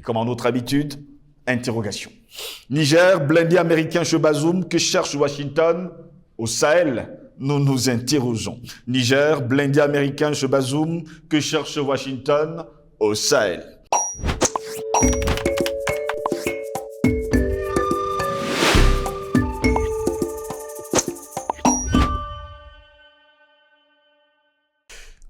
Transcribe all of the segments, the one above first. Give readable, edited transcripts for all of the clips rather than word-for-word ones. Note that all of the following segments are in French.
comme en notre habitude, interrogation. Niger, blindé américain chez Bazoum, que cherche Washington au Sahel? Nous nous interrogeons. Niger, blindé américain chez Bazoum, que cherche Washington au Sahel?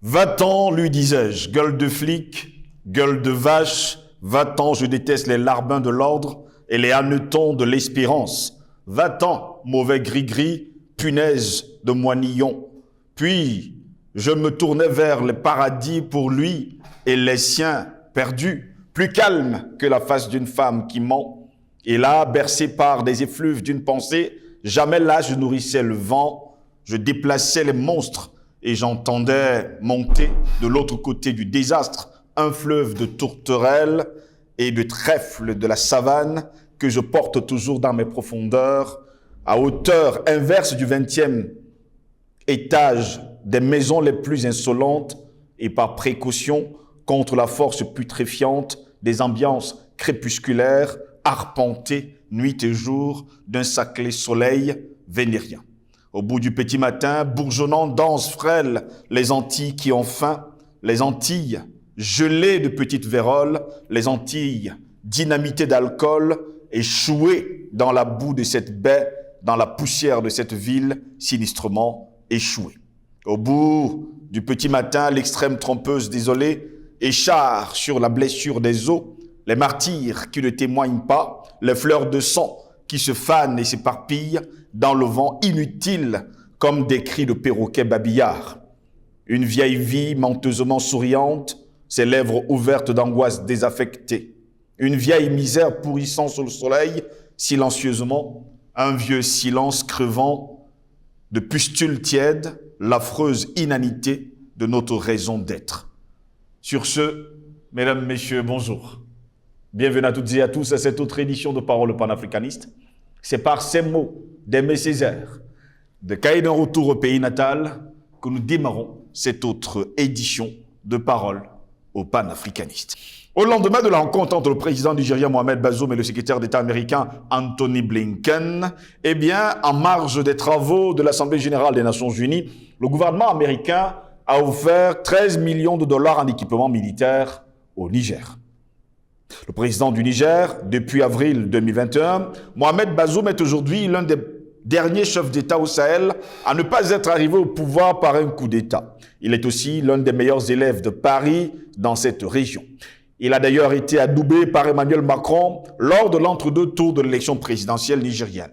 Va-t'en, lui disais-je, gueule de flic, gueule de vache, va-t'en, je déteste les larbins de l'ordre et les hannetons de l'espérance. Va-t'en, mauvais gris-gris, punaise de moinillon. Puis, je me tournais vers le paradis pour lui et les siens perdus, plus calme que la face d'une femme qui ment. Et là, bercé par des effluves d'une pensée, jamais là je nourrissais le vent, je déplaçais les monstres, et j'entendais monter de l'autre côté du désastre un fleuve de tourterelles et de trèfles de la savane que je porte toujours dans mes profondeurs, à hauteur inverse du 20e étage des maisons les plus insolentes et par précaution contre la force putréfiante des ambiances crépusculaires arpentées nuit et jour d'un sacré soleil vénérien. Au bout du petit matin, bourgeonnant, danse frêle, les Antilles qui ont faim, les Antilles gelées de petites véroles, les Antilles dynamitées d'alcool, échouées dans la boue de cette baie, dans la poussière de cette ville, sinistrement échouée. Au bout du petit matin, l'extrême trompeuse désolée écharre sur la blessure des os, les martyrs qui ne témoignent pas, les fleurs de sang qui se fanent et s'éparpillent dans le vent inutile comme des cris de perroquets babillards. Une vieille vie menteusement souriante, ses lèvres ouvertes d'angoisse désaffectée. Une vieille misère pourrissant sous le soleil, silencieusement, un vieux silence crevant de pustules tièdes, l'affreuse inanité de notre raison d'être. Sur ce, mesdames, messieurs, bonjour. Bienvenue à toutes et à tous à cette autre édition de Parole panafricaniste. C'est par ces mots d'Aimé Césaire, de Cahiers d'un retour au pays natal, que nous démarrons cette autre édition de Parole aux panafricanistes. Au lendemain de la rencontre entre le président nigérien Mohamed Bazoum et le secrétaire d'État américain Anthony Blinken, eh bien, en marge des travaux de l'Assemblée générale des Nations unies, le gouvernement américain a offert 13 millions de dollars en équipement militaire au Niger. Le président du Niger, depuis avril 2021, Mohamed Bazoum est aujourd'hui l'un des derniers chefs d'État au Sahel à ne pas être arrivé au pouvoir par un coup d'État. Il est aussi l'un des meilleurs élèves de Paris dans cette région. Il a d'ailleurs été adoubé par Emmanuel Macron lors de l'entre-deux tours de l'élection présidentielle nigérienne.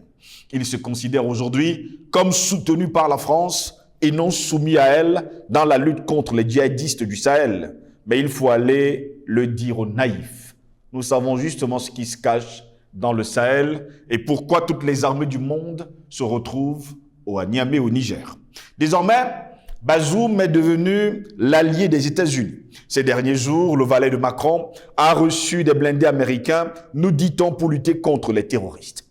Il se considère aujourd'hui comme soutenu par la France et non soumis à elle dans la lutte contre les djihadistes du Sahel. Mais il faut aller le dire aux naïfs. Nous savons justement ce qui se cache dans le Sahel et pourquoi toutes les armées du monde se retrouvent à Niamey, au Niger. Désormais, Bazoum est devenu l'allié des États-Unis. Ces derniers jours, le valet de Macron a reçu des blindés américains, nous dit-on, pour lutter contre les terroristes.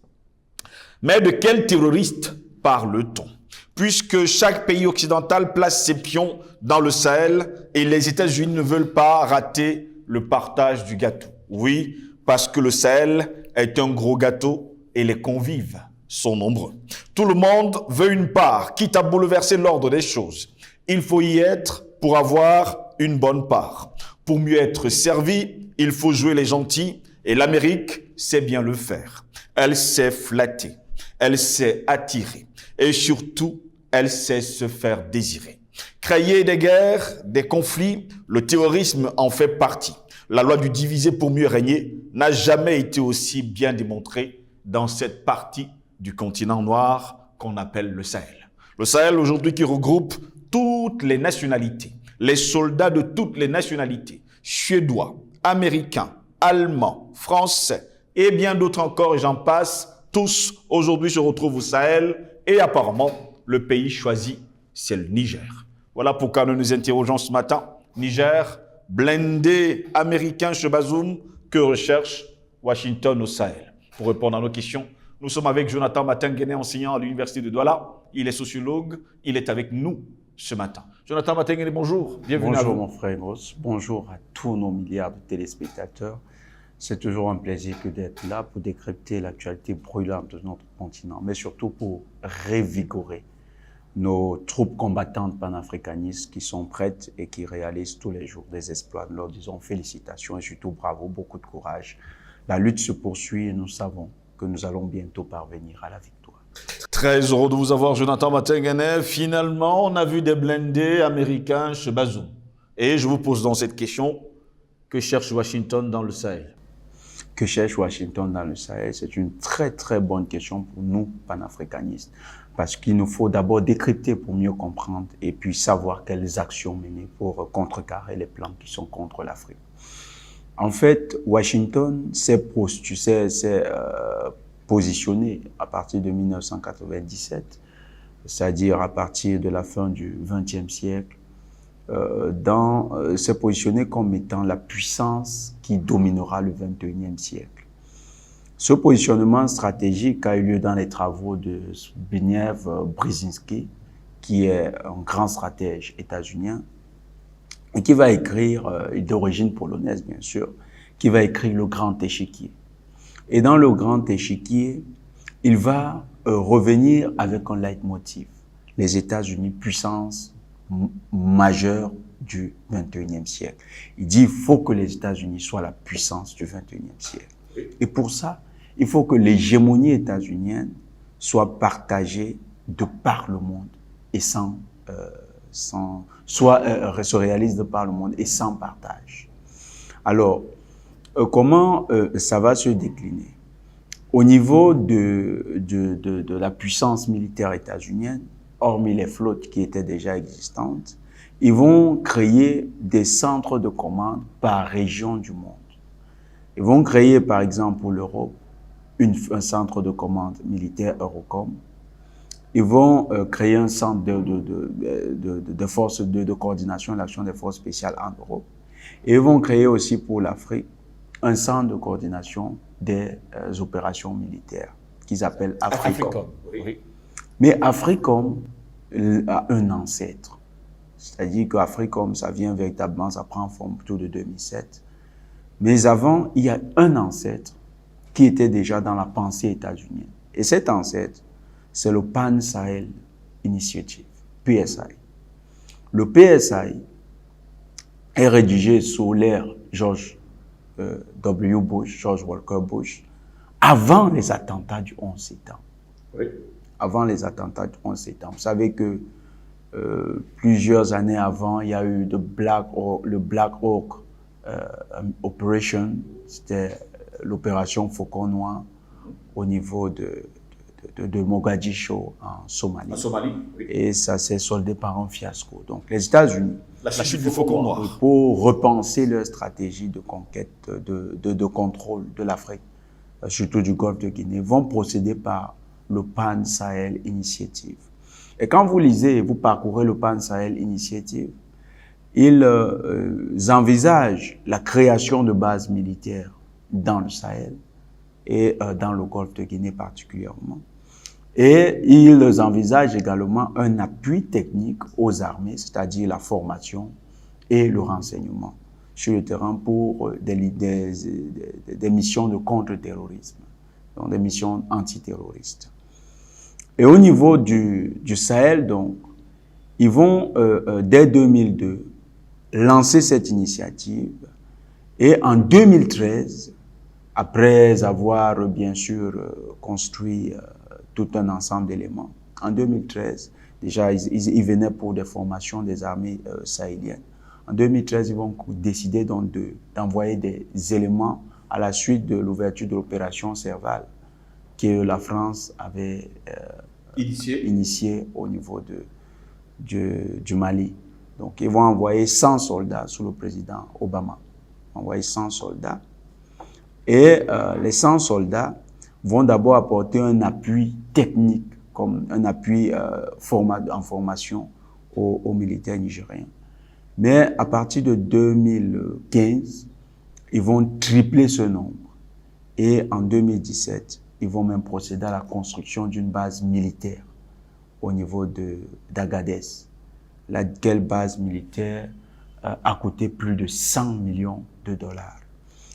Mais de quels terroristes parle-t-on? Puisque chaque pays occidental place ses pions dans le Sahel et les États-Unis ne veulent pas rater le partage du gâteau. Oui, parce que le Sahel est un gros gâteau et les convives sont nombreux. Tout le monde veut une part, quitte à bouleverser l'ordre des choses. Il faut y être pour avoir une bonne part. Pour mieux être servi, il faut jouer les gentils et l'Amérique sait bien le faire. Elle sait flatter, elle sait attirer et surtout, elle sait se faire désirer. Créer des guerres, des conflits, le terrorisme en fait partie. La loi du diviser pour mieux régner n'a jamais été aussi bien démontrée dans cette partie du continent noir qu'on appelle le Sahel. Le Sahel aujourd'hui qui regroupe toutes les nationalités, les soldats de toutes les nationalités, suédois, américains, allemands, français et bien d'autres encore, et j'en passe, tous aujourd'hui se retrouvent au Sahel et apparemment le pays choisi, c'est le Niger. Voilà pourquoi nous nous interrogeons ce matin. Niger, blindé américain chez Bazoum, que recherche Washington au Sahel? Pour répondre à nos questions, nous sommes avec Jonathan Matenguene, enseignant à l'université de Douala. Il est sociologue, il est avec nous ce matin. Jonathan Matenguene, bonjour, bienvenue à vous. Bonjour mon frère Ross, bonjour à tous nos milliards de téléspectateurs. C'est toujours un plaisir que d'être là pour décrypter l'actualité brûlante de notre continent, mais surtout pour revigorer nos troupes combattantes panafricanistes qui sont prêtes et qui réalisent tous les jours des exploits. Nous leur disons félicitations et surtout bravo, beaucoup de courage. La lutte se poursuit et nous savons que nous allons bientôt parvenir à la victoire. Très heureux de vous avoir, Jonathan Matengene. Finalement, on a vu des blindés américains chez Bazoum. Et je vous pose donc cette question, que cherche Washington dans le Sahel? Que cherche Washington dans le Sahel? C'est une très très bonne question pour nous, panafricanistes, parce qu'il nous faut d'abord décrypter pour mieux comprendre et puis savoir quelles actions mener pour contrecarrer les plans qui sont contre l'Afrique. En fait, Washington s'est positionné à partir de 1997, c'est-à-dire à partir de la fin du XXe siècle, s'est positionné comme étant la puissance qui dominera le XXIe siècle. Ce positionnement stratégique a eu lieu dans les travaux de Zbigniew Brzezinski, qui est un grand stratège états-unien, et qui va écrire, d'origine polonaise bien sûr, qui va écrire Le Grand Échiquier. Et dans Le Grand Échiquier, il va revenir avec un leitmotiv. Les États-Unis, puissance majeure du XXIe siècle. Il dit il faut que les États-Unis soient la puissance du XXIe siècle. Et pour ça, il faut que l'hégémonie états-unienne soit partagée de par le monde et se réalise de par le monde et sans partage. Alors, comment ça va se décliner? Au niveau de la puissance militaire états-unienne, hormis les flottes qui étaient déjà existantes, ils vont créer des centres de commande par région du monde. Ils vont créer, par exemple, pour l'Europe, un centre de commande militaire Eurocom. Ils vont créer un centre de force de coordination de l'action des forces spéciales en Europe. Et ils vont créer aussi pour l'Afrique un centre de coordination des opérations militaires qu'ils appellent Africom. Oui. Mais Africom a un ancêtre. C'est-à-dire qu'Africom, ça vient véritablement, ça prend forme plutôt de 2007. Mais avant, il y a un ancêtre qui était déjà dans la pensée états-unienne. Et cet ancêtre, c'est le Pan Sahel Initiative, PSI. Le PSI est rédigé sous l'ère George Walker Bush, avant les attentats du 11 septembre. Oui. Avant les attentats du 11 septembre. Vous savez que plusieurs années avant, il y a eu le Black Hawk Operation, c'était l'opération Faucon Noir au niveau de Mogadiscio en Somalie. En Somalie, oui. Et ça s'est soldé par un fiasco. Donc les États-Unis, la chute du Faucon Noir, pour repenser leur stratégie de conquête, de contrôle de l'Afrique, surtout du Golfe de Guinée, vont procéder par le Pan Sahel Initiative. Et quand vous lisez et vous parcourez le Pan Sahel Initiative, ils envisagent la création de bases militaires dans le Sahel et dans le Golfe de Guinée particulièrement. Et ils envisagent également un appui technique aux armées, c'est-à-dire la formation et le renseignement sur le terrain pour des missions de contre-terrorisme, donc des missions antiterroristes. Et au niveau du Sahel, donc, ils vont, dès 2002, lancer cette initiative. Et en 2013, après avoir bien sûr construit tout un ensemble d'éléments, en 2013, déjà ils venaient pour des formations des armées sahéliennes. En 2013, ils vont décider donc d'envoyer des éléments à la suite de l'ouverture de l'opération Serval que la France avait initiée au niveau du Mali. Donc, ils vont envoyer 100 soldats sous le président Obama. Envoyer 100 soldats. Et les 100 soldats vont d'abord apporter un appui technique, comme un appui en formation aux militaires nigériens. Mais à partir de 2015, ils vont tripler ce nombre. Et en 2017, ils vont même procéder à la construction d'une base militaire au niveau d'Agadez. Laquelle base militaire a coûté plus de 100 millions de dollars.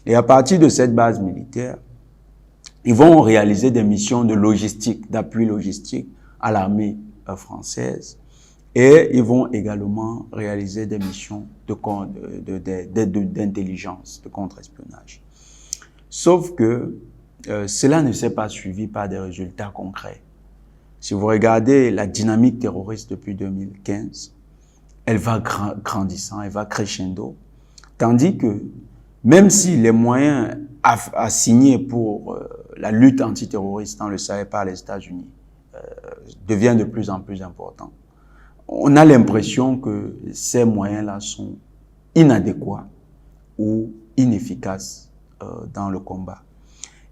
Et à partir de cette base militaire, ils vont réaliser des missions de logistique, d'appui logistique à l'armée française. Et ils vont également réaliser des missions d'intelligence, de contre-espionnage. Sauf que cela ne s'est pas suivi par des résultats concrets. Si vous regardez la dynamique terroriste depuis 2015, elle va grandissant, elle va crescendo, tandis que même si les moyens assignés pour la lutte antiterroriste dans le Sahel par les États-Unis deviennent de plus en plus importants, on a l'impression que ces moyens-là sont inadéquats ou inefficaces dans le combat.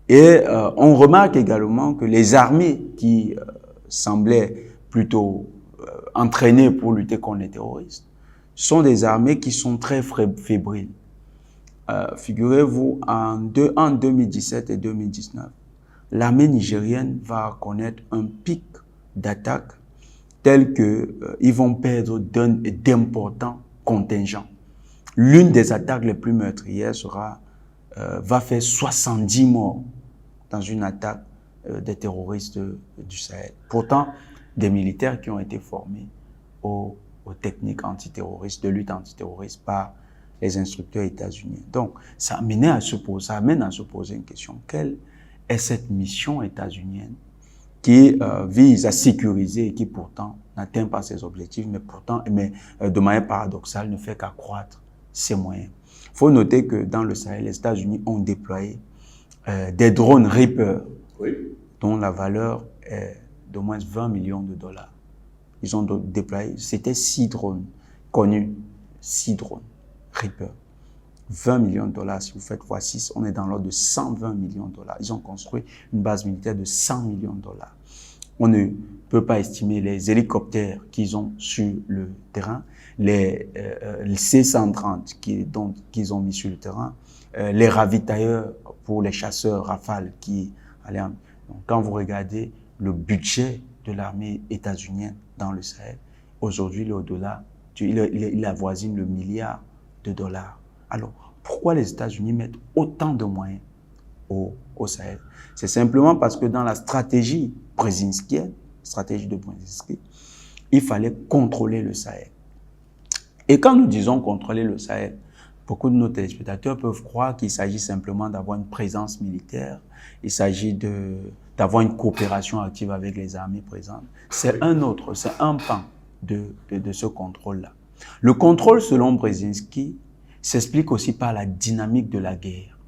Et on remarque également que les armées qui semblaient plutôt entraînées pour lutter contre les terroristes sont des armées qui sont très fébriles. Figurez-vous, en 2017 et 2019, l'armée nigérienne va connaître un pic d'attaques tel qu'ils vont perdre d'importants contingents. L'une des attaques les plus meurtrières va faire 70 morts dans une attaque des terroristes du Sahel. Pourtant, des militaires qui ont été formés aux techniques antiterroristes, de lutte antiterroriste par les instructeurs états-uniens. Donc, ça amène à se poser une question. Quelle est cette mission états-unienne qui vise à sécuriser et qui pourtant n'atteint pas ses objectifs, mais de manière paradoxale ne fait qu'accroître ses moyens. Il faut noter que dans le Sahel, les États-Unis ont déployé des drones Reaper, dont la valeur est d'au moins 20 millions de dollars. Ils ont déployé, c'était 6 drones connus, 6 drones Reaper. 20 millions de dollars, si vous faites x6, on est dans l'ordre de 120 millions de dollars. Ils ont construit une base militaire de 100 millions de dollars. On ne peut pas estimer les hélicoptères qu'ils ont sur le terrain, les C-130 qu'ils ont mis sur le terrain, les ravitailleurs pour les chasseurs Rafale qui allaient en... Donc, quand vous regardez le budget de l'armée états-unienne dans le Sahel, aujourd'hui, il est au-delà, il avoisine le milliard de dollars. Alors, pourquoi les États-Unis mettent autant de moyens au Sahel? C'est simplement parce que dans la stratégie brzezinskienne, stratégie de Brzezinski, il fallait contrôler le Sahel. Et quand nous disons contrôler le Sahel, beaucoup de nos téléspectateurs peuvent croire qu'il s'agit simplement d'avoir une présence militaire, il s'agit d'avoir une coopération active avec les armées présentes. C'est un pan de ce contrôle-là. Le contrôle, selon Brzezinski, s'explique aussi par la dynamique de la guerre.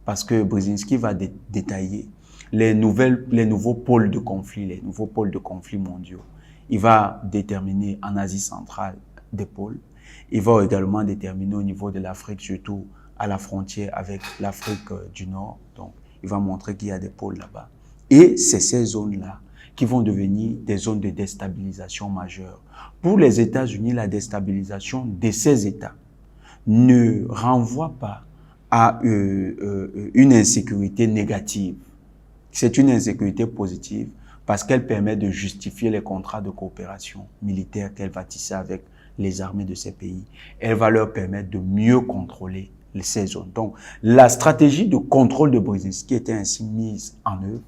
Parce que Brzezinski va détailler les nouveaux pôles de conflit, les nouveaux pôles de conflit mondiaux. Il va déterminer en Asie centrale des pôles. Il va également déterminer au niveau de l'Afrique, surtout à la frontière avec l'Afrique du Nord. Donc, il va montrer qu'il y a des pôles là-bas. Et c'est ces zones-là qui vont devenir des zones de déstabilisation majeure. Pour les États-Unis, la déstabilisation de ces États ne renvoie pas à une insécurité négative. C'est une insécurité positive parce qu'elle permet de justifier les contrats de coopération militaire qu'elle va tisser avec les armées de ces pays. Elle va leur permettre de mieux contrôler ces zones. Donc, la stratégie de contrôle de Brzezinski était ainsi mise en œuvre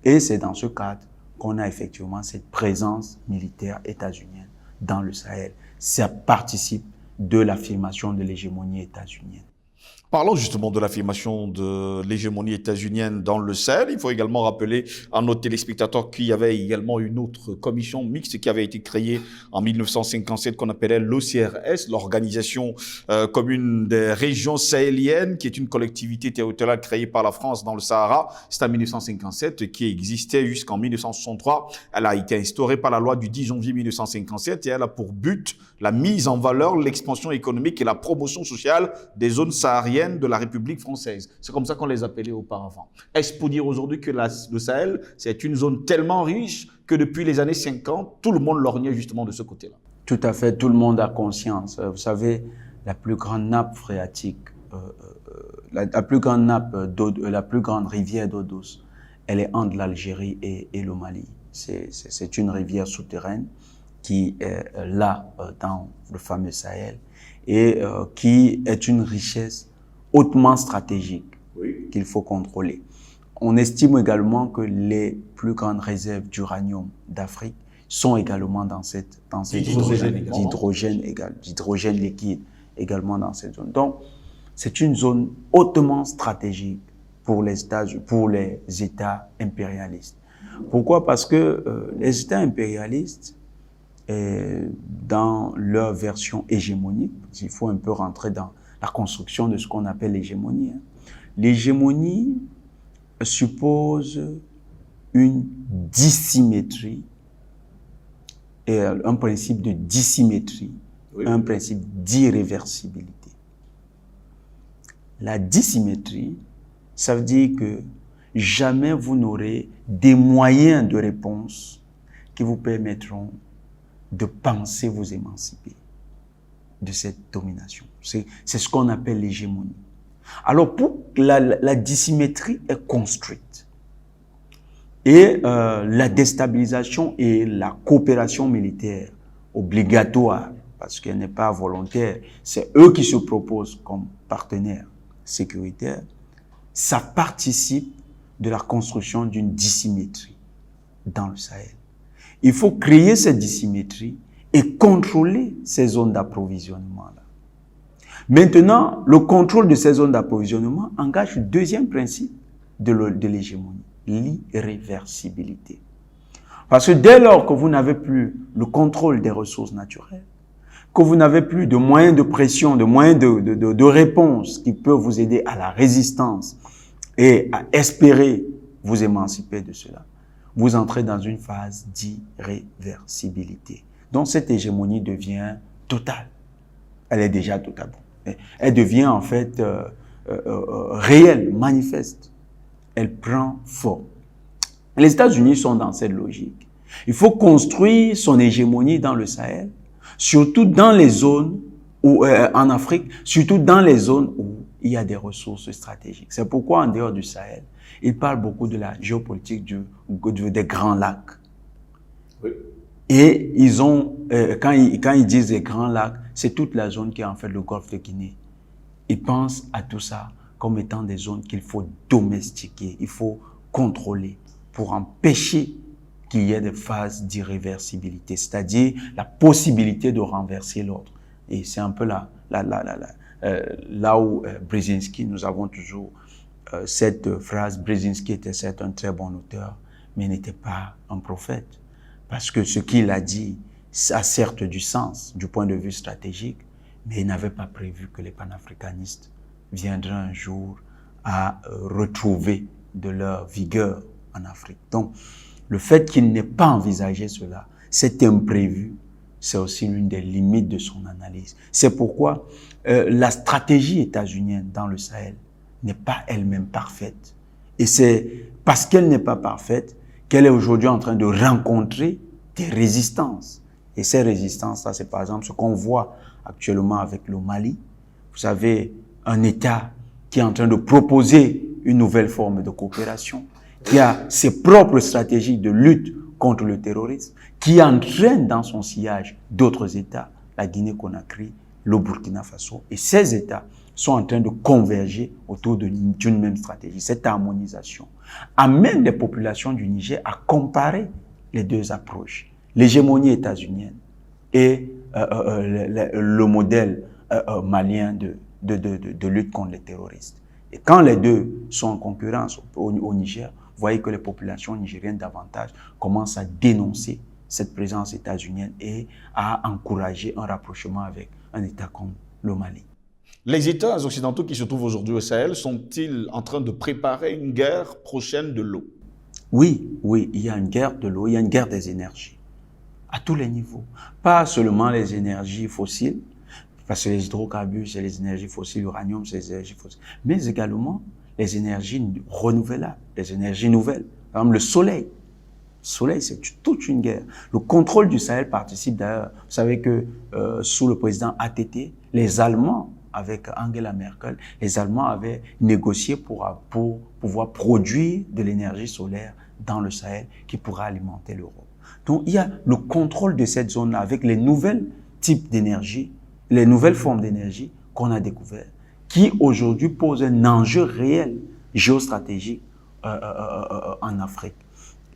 et c'est dans ce cadre qu'on a effectivement cette présence militaire états-unienne dans le Sahel. Ça participe de l'affirmation de l'hégémonie états-unienne. Parlons justement de l'affirmation de l'hégémonie états-unienne dans le Sahel. Il faut également rappeler à nos téléspectateurs qu'il y avait également une autre commission mixte qui avait été créée en 1957 qu'on appelait l'OCRS, l'Organisation commune des régions sahéliennes, qui est une collectivité territoriale créée par la France dans le Sahara. C'est en 1957 qui existait jusqu'en 1963. Elle a été instaurée par la loi du 10 janvier 1957 et elle a pour but la mise en valeur, l'expansion économique et la promotion sociale des zones sahariennes de la République française. C'est comme ça qu'on les appelait auparavant. Est-ce pour dire aujourd'hui que le Sahel, c'est une zone tellement riche que depuis les années 50, tout le monde lorgnait justement de ce côté-là? Tout à fait, tout le monde a conscience. Vous savez, la plus grande nappe phréatique, la plus grande rivière d'eau douce, elle est entre l'Algérie et le Mali. C'est une rivière souterraine qui est là dans le fameux Sahel et qui est une richesse hautement stratégiques Oui. qu'il faut contrôler. On estime également que les plus grandes réserves d'uranium d'Afrique sont également dans cette zone, d'hydrogène liquide également dans cette zone. Donc, c'est une zone hautement stratégique pour les États impérialistes. Pourquoi? Parce que les États impérialistes, dans leur version hégémonique, il faut un peu rentrer dans la construction de ce qu'on appelle l'hégémonie. L'hégémonie suppose une dissymétrie, et un principe de dissymétrie, oui, un principe d'irréversibilité. La dissymétrie, ça veut dire que jamais vous n'aurez des moyens de réponse qui vous permettront de penser vous émanciper de cette domination. C'est ce qu'on appelle l'hégémonie. Alors, pour la dissymétrie est construite et la déstabilisation et la coopération militaire obligatoire, parce qu'elle n'est pas volontaire, c'est eux qui se proposent comme partenaires sécuritaires, ça participe de la construction d'une dissymétrie dans le Sahel. Il faut créer cette dissymétrie et contrôler ces zones d'approvisionnement-là. Maintenant, le contrôle de ces zones d'approvisionnement engage le deuxième principe de l'hégémonie, l'irréversibilité. Parce que dès lors que vous n'avez plus le contrôle des ressources naturelles, que vous n'avez plus de moyens de pression, de moyens de réponse qui peuvent vous aider à la résistance et à espérer vous émanciper de cela, vous entrez dans une phase d'irréversibilité. Donc cette hégémonie devient totale. Elle est déjà totale. Elle devient en fait réelle, manifeste. Elle prend forme. Les États-Unis sont dans cette logique. Il faut construire son hégémonie dans le Sahel, surtout dans les zones où, en Afrique, surtout dans les zones où il y a des ressources stratégiques. C'est pourquoi en dehors du Sahel, ils parlent beaucoup de la géopolitique des grands lacs. Oui. Et ils ont, quand ils disent les grands lacs, c'est toute la zone qui est en fait le golfe de Guinée. Ils pensent à tout ça comme étant des zones qu'il faut domestiquer, il faut contrôler pour empêcher qu'il y ait des phases d'irréversibilité, c'est-à-dire la possibilité de renverser l'ordre. Et c'est un peu là où Brzezinski, nous avons toujours cette phrase, Brzezinski était certes un très bon auteur, mais n'était pas un prophète. Parce que ce qu'il a dit, ça a certes du sens du point de vue stratégique, mais il n'avait pas prévu que les panafricanistes viendraient un jour à retrouver de leur vigueur en Afrique. Donc, le fait qu'il n'ait pas envisagé cela, cet imprévu, c'est aussi l'une des limites de son analyse. C'est pourquoi la stratégie états-unienne dans le Sahel n'est pas elle-même parfaite. Et c'est parce qu'elle n'est pas parfaite qu'elle est aujourd'hui en train de rencontrer des résistances. Et ces résistances-là, c'est par exemple ce qu'on voit actuellement avec le Mali. Vous savez, un État qui est en train de proposer une nouvelle forme de coopération, qui a ses propres stratégies de lutte contre le terrorisme, qui entraîne dans son sillage d'autres États, la Guinée-Conakry, le Burkina Faso. Et ces États sont en train de converger autour d'une même stratégie. Cette harmonisation amène les populations du Niger à comparer les deux approches, l'hégémonie états-unienne et le modèle malien de lutte contre les terroristes. Et quand les deux sont en concurrence au Niger, vous voyez que les populations nigériennes davantage commencent à dénoncer cette présence états-unienne et à encourager un rapprochement avec un État comme le Mali. Les États occidentaux qui se trouvent aujourd'hui au Sahel sont-ils en train de préparer une guerre prochaine de l'eau? Oui, il y a une guerre de l'eau, il y a une guerre des énergies, à tous les niveaux. Pas seulement les énergies fossiles, parce que les hydrocarbures, c'est les énergies fossiles, l'uranium, c'est les énergies fossiles, mais également les énergies renouvelables, les énergies nouvelles. Par exemple, le soleil. Le soleil, c'est toute une guerre. Le contrôle du Sahel participe d'ailleurs. Vous savez que sous le président ATT, les Allemands, avec Angela Merkel, les Allemands avaient négocié pour pouvoir produire de l'énergie solaire dans le Sahel qui pourra alimenter l'Europe. Donc, il y a le contrôle de cette zone-là avec les nouvelles types d'énergie, les nouvelles formes d'énergie qu'on a découvertes, qui aujourd'hui pose un enjeu réel géostratégique en Afrique.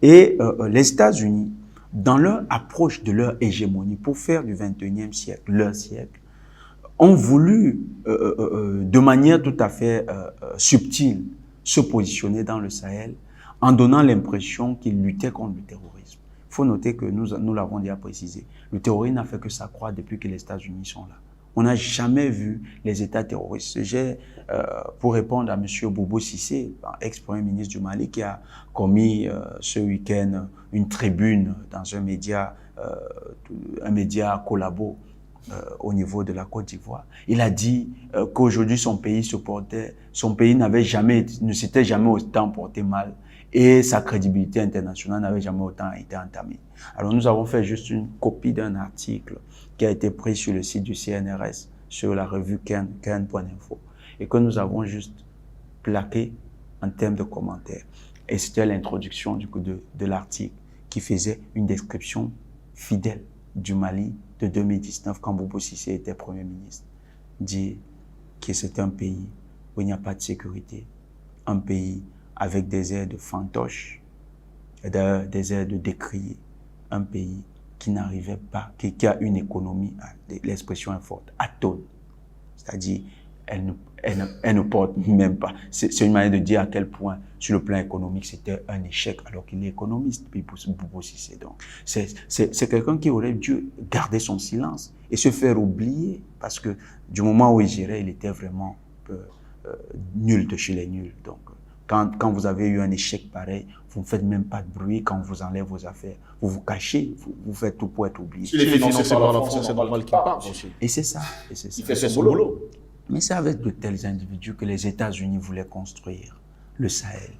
Et les États-Unis, dans leur approche de leur hégémonie pour faire du 21e siècle leur siècle, ont voulu, de manière tout à fait subtile, se positionner dans le Sahel en donnant l'impression qu'ils luttaient contre le terrorisme. Il faut noter que nous l'avons déjà précisé, le terrorisme n'a fait que s'accroître depuis que les États-Unis sont là. On n'a jamais vu les États terroristes. J'ai, pour répondre à M. Bobo Cissé, ex-premier ministre du Mali, qui a commis ce week-end une tribune dans un média collabo au niveau de la Côte d'Ivoire. Il a dit qu'aujourd'hui son pays ne s'était jamais autant porté mal et sa crédibilité internationale n'avait jamais autant été entamée. Alors nous avons fait juste une copie d'un article qui a été pris sur le site du CNRS, sur la revue Cairn.info, et que nous avons juste plaqué en termes de commentaires. Et c'était l'introduction de l'article qui faisait une description fidèle du Mali de 2019 quand Bobo Cissé était Premier ministre. Dit que c'est un pays où il n'y a pas de sécurité, un pays avec des airs de fantoche, des airs de décrier, un pays qui n'arrivait pas, qui a une économie, l'expression est forte, atone. C'est-à-dire, elle ne porte même pas. C'est une manière de dire à quel point, sur le plan économique, c'était un échec, alors qu'il est économiste, puis Bobo Cissé. Donc, c'est quelqu'un qui aurait dû garder son silence et se faire oublier, parce que du moment où il gérait, il était vraiment nul de chez les nuls. Donc, quand vous avez eu un échec pareil, vous ne faites même pas de bruit quand on vous enlève vos affaires. Vous vous cachez, vous faites tout pour être oublié. Si les financés par la France, c'est normal qu'il parte aussi. Et c'est ça. Il fait son boulot. Mais c'est avec de tels individus que les États-Unis voulaient construire le Sahel.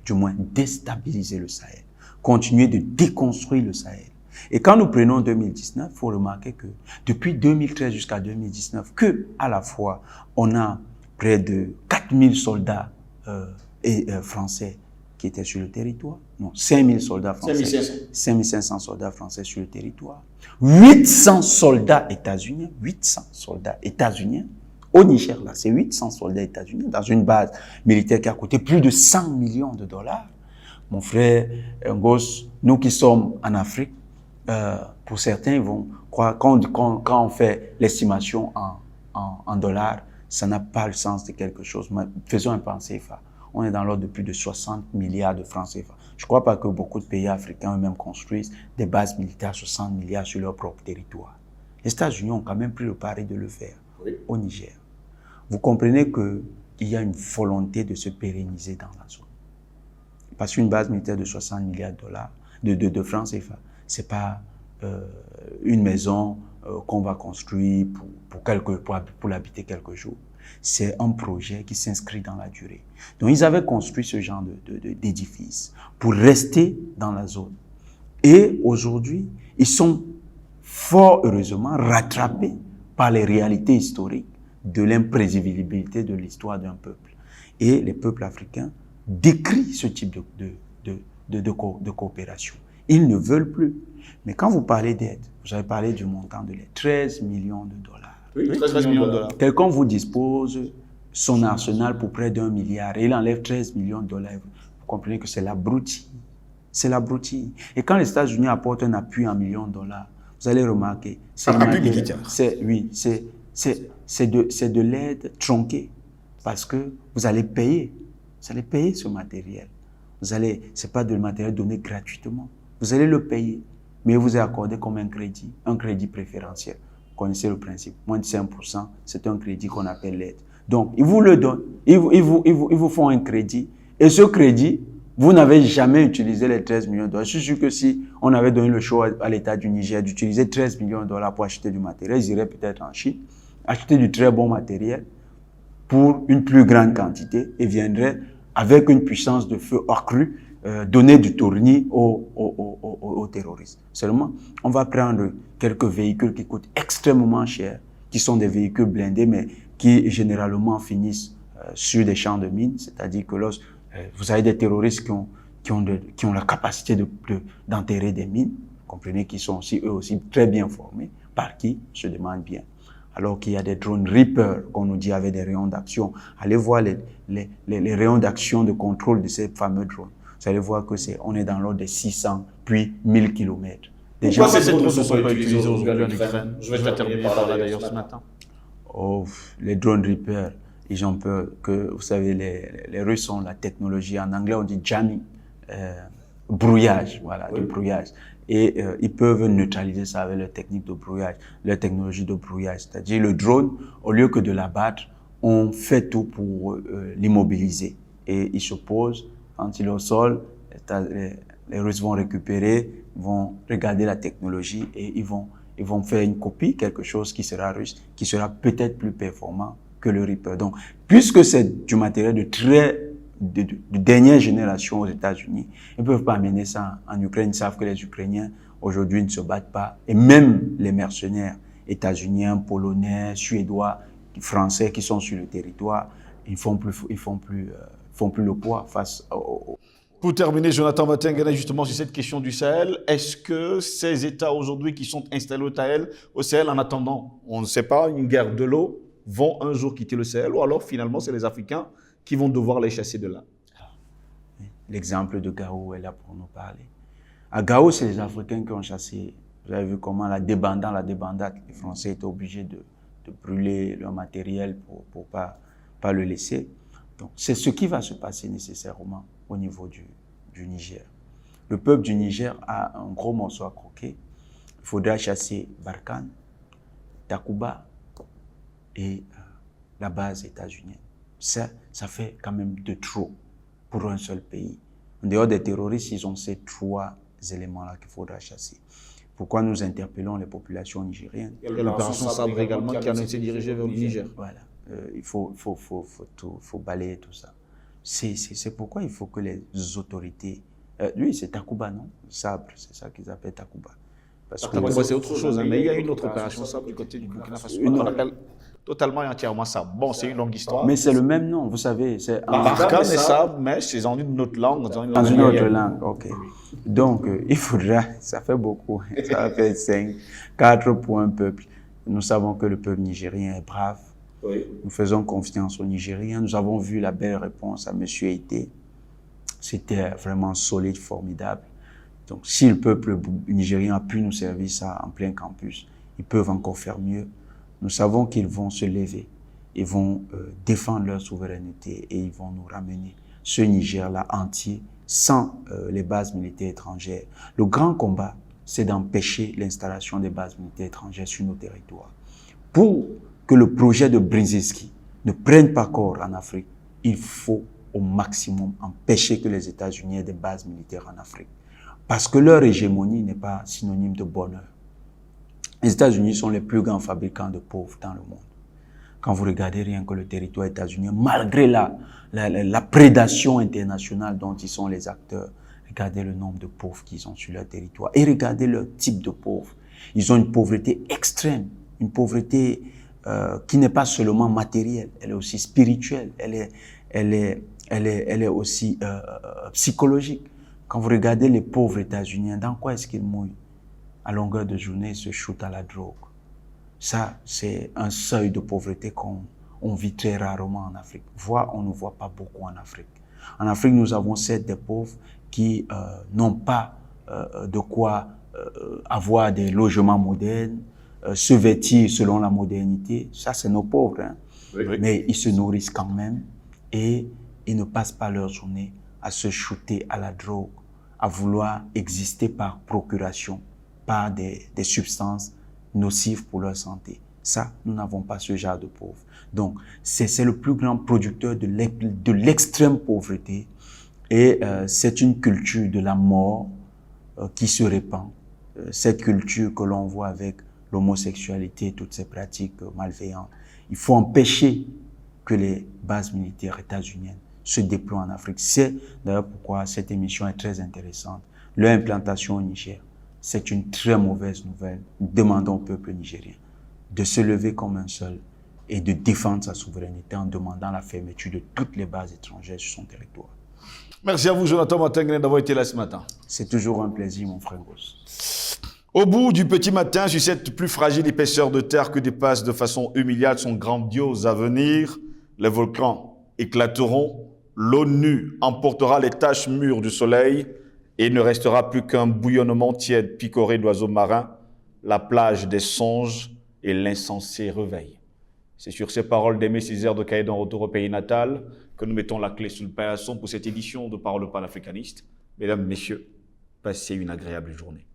Du moins, déstabiliser le Sahel. Continuer de déconstruire le Sahel. Et quand nous prenons 2019, il faut remarquer que depuis 2013 jusqu'à 2019, à la fois, on a près de 4000 soldats français qui étaient sur le territoire. Non, 5000 soldats français. 5500 soldats français sur le territoire. 800 soldats états-uniens. 800 soldats états-uniens. Au Niger, là, c'est 800 soldats états-uniens dans une base militaire qui a coûté plus de 100 millions de dollars. Mon frère Ngos, nous qui sommes en Afrique, pour certains, ils vont croire, quand on fait l'estimation en dollars, ça n'a pas le sens de quelque chose. Mais faisons un pas en CFA. On est dans l'ordre de plus de 60 milliards de francs CFA. Je ne crois pas que beaucoup de pays africains eux-mêmes construisent des bases militaires à 60 milliards sur leur propre territoire. Les États-Unis ont quand même pris le pari de le faire au Niger. Vous comprenez qu'il y a une volonté de se pérenniser dans la zone. Parce qu'une base militaire de 60 milliards de dollars, de francs CFA, ce n'est pas une maison qu'on va construire pour l'habiter quelques jours. C'est un projet qui s'inscrit dans la durée. Donc, ils avaient construit ce genre d'édifice pour rester dans la zone. Et aujourd'hui, ils sont fort heureusement rattrapés par les réalités historiques de l'imprévisibilité de l'histoire d'un peuple. Et les peuples africains décrient ce type de coopération. Ils ne veulent plus. Mais quand vous parlez d'aide, vous avez parlé du montant de l'aide, 13 millions de dollars. Oui, 13 millions de dollars. Quelqu'un vous dispose son arsenal pour près d'1 milliard et il enlève 13 millions de dollars. Vous comprenez que c'est l'abruti. C'est l'abruti. Et quand les États-Unis apportent un appui en millions de dollars, vous allez remarquer. C'est un appui militaire. C'est de l'aide tronquée. Parce que vous allez payer. Vous allez payer ce matériel. Ce n'est pas de matériel donné gratuitement. Vous allez le payer. Mais vous est accordé comme un crédit préférentiel. Vous connaissez le principe. Moins de 5%, c'est un crédit qu'on appelle l'aide. Donc, ils vous le donnent. Ils vous font un crédit. Et ce crédit, vous n'avez jamais utilisé les 13 millions de dollars. Je suis sûr que si on avait donné le choix à l'État du Niger d'utiliser 13 millions de dollars pour acheter du matériel, ils iraient peut-être en Chine, acheter du très bon matériel pour une plus grande quantité et viendraient avec une puissance de feu accrue, donner du tournis aux terroristes. Seulement, on va prendre quelques véhicules qui coûtent extrêmement cher, qui sont des véhicules blindés, mais qui généralement finissent sur des champs de mines. C'est-à-dire que vous avez des terroristes qui ont la capacité d'enterrer des mines, vous comprenez, qui sont aussi, eux aussi très bien formés. Par qui? Je demande bien. alors qu'il y a des drones Reaper, qu'on nous dit avec des rayons d'action. Allez voir les rayons d'action de contrôle de ces fameux drones. Vous allez voir que on est dans l'ordre des 600, puis 1000 km. Pourquoi ces drones ne sont pas utilisés aujourd'hui en Ukraine? Je vais terminer par là d'ailleurs ce matin. Oh, les drones Reaper, ils ont peur que, vous savez, les Russes ont la technologie, en anglais on dit jamming, brouillage, voilà, de brouillage. Et ils peuvent neutraliser ça avec leur technique de brouillage, leur technologie de brouillage. C'est-à-dire le drone, au lieu que de l'abattre, on fait tout pour l'immobiliser. Et il se pose, quand il est au sol, les Russes vont récupérer, vont regarder la technologie et ils vont faire une copie, quelque chose qui sera russe, qui sera peut-être plus performant que le Reaper. Donc, puisque c'est du matériel de dernière génération aux États-Unis, ils ne peuvent pas amener ça en Ukraine. Ils savent que les Ukrainiens, aujourd'hui, ne se battent pas. Et même les mercenaires états-uniens, polonais, suédois, français qui sont sur le territoire, ils font plus le poids face aux... Pour terminer, Jonathan Watengene, justement sur cette question du Sahel, est-ce que ces États aujourd'hui qui sont installés au Sahel en attendant, on ne sait pas, une guerre de l'eau, vont un jour quitter le Sahel, ou alors finalement c'est les Africains qui vont devoir les chasser de là? L'exemple de Gao est là pour nous parler. À Gao, c'est les Africains qui ont chassé. Vous avez vu comment la débandade, les Français étaient obligés de brûler leur matériel pour pas le laisser. Donc, c'est ce qui va se passer nécessairement au niveau du Niger. Le peuple du Niger a un gros morceau à croquer. Il faudra chasser Barkhane, Takuba et la base états-unienne. Ça fait quand même de trop pour un seul pays. En dehors des terroristes, ils ont ces trois éléments-là qu'il faudra chasser. Pourquoi nous interpellons les populations nigériennes? Il y a l'opération Sabre également qui a été dirigée vers le Niger. Voilà. Il faut balayer tout ça. C'est pourquoi il faut que les autorités... lui, c'est Takuba, non? Sabre, c'est ça qu'ils appellent Takuba. Takuba, c'est autre chose, hein, mais il y a une autre opération Sabre du côté du Burkina Faso qu'on appelle totalement et entièrement Sabre. Bon, c'est une longue histoire. Mais c'est le même nom, vous savez. Barkhane et Sabre, mais c'est dans une autre langue. Dans une autre langue, ok. Donc, il faudra... Ça fait beaucoup. Ça fait 4 pour un peuple. Nous savons que le peuple nigérien est brave. Oui. Nous faisons confiance aux Nigériens. Nous avons vu la belle réponse à M. Ité. C'était vraiment solide, formidable. Donc, si le peuple nigérien a pu nous servir ça en plein campus, ils peuvent encore faire mieux. Nous savons qu'ils vont se lever. Ils vont défendre leur souveraineté et ils vont nous ramener ce Niger-là entier sans les bases militaires étrangères. Le grand combat, c'est d'empêcher l'installation des bases militaires étrangères sur nos territoires. Pour que le projet de Brzezinski ne prenne pas corps en Afrique, il faut au maximum empêcher que les États-Unis aient des bases militaires en Afrique. Parce que leur hégémonie n'est pas synonyme de bonheur. Les États-Unis sont les plus grands fabricants de pauvres dans le monde. Quand vous regardez rien que le territoire états-unien, malgré la prédation internationale dont ils sont les acteurs, regardez le nombre de pauvres qu'ils ont sur leur territoire et regardez leur type de pauvres. Ils ont une pauvreté extrême, une pauvreté qui n'est pas seulement matérielle, elle est aussi spirituelle, elle est aussi psychologique. Quand vous regardez les pauvres états-uniens, dans quoi est-ce qu'ils mouillent? À longueur de journée, ils se shootent à la drogue. Ça, c'est un seuil de pauvreté qu'on vit très rarement en Afrique. On ne voit pas beaucoup en Afrique. En Afrique, nous avons certes des pauvres qui n'ont pas de quoi avoir des logements modernes, se vêtir selon la modernité. Ça, c'est nos pauvres. Hein? Oui. Mais ils se nourrissent quand même et ils ne passent pas leur journée à se shooter à la drogue, à vouloir exister par procuration, par des substances nocives pour leur santé. Ça, nous n'avons pas ce genre de pauvres. Donc, c'est le plus grand producteur de l'extrême pauvreté et c'est une culture de la mort qui se répand. Cette culture que l'on voit avec l'homosexualité et toutes ces pratiques malveillantes. Il faut empêcher que les bases militaires états-uniennes se déploient en Afrique. C'est d'ailleurs pourquoi cette émission est très intéressante. Leur implantation au Niger, c'est une très mauvaise nouvelle. Nous demandons au peuple nigérien de se lever comme un seul et de défendre sa souveraineté en demandant la fermeture de toutes les bases étrangères sur son territoire. Merci à vous, Jonathan Watengene, d'avoir été là ce matin. C'est toujours un plaisir, mon frère Goss. Au bout du petit matin, sur cette plus fragile épaisseur de terre que dépasse de façon humiliante son grandiose avenir, les volcans éclateront, l'ONU emportera les taches mûres du soleil et il ne restera plus qu'un bouillonnement tiède picoré d'oiseaux marins, la plage des songes et l'insensé réveil. C'est sur ces paroles d'Aimé Césaire de Caïdan retour au pays natal que nous mettons la clé sous le paillasson pour cette édition de Paroles panafricanistes. Mesdames, Messieurs, passez une agréable journée.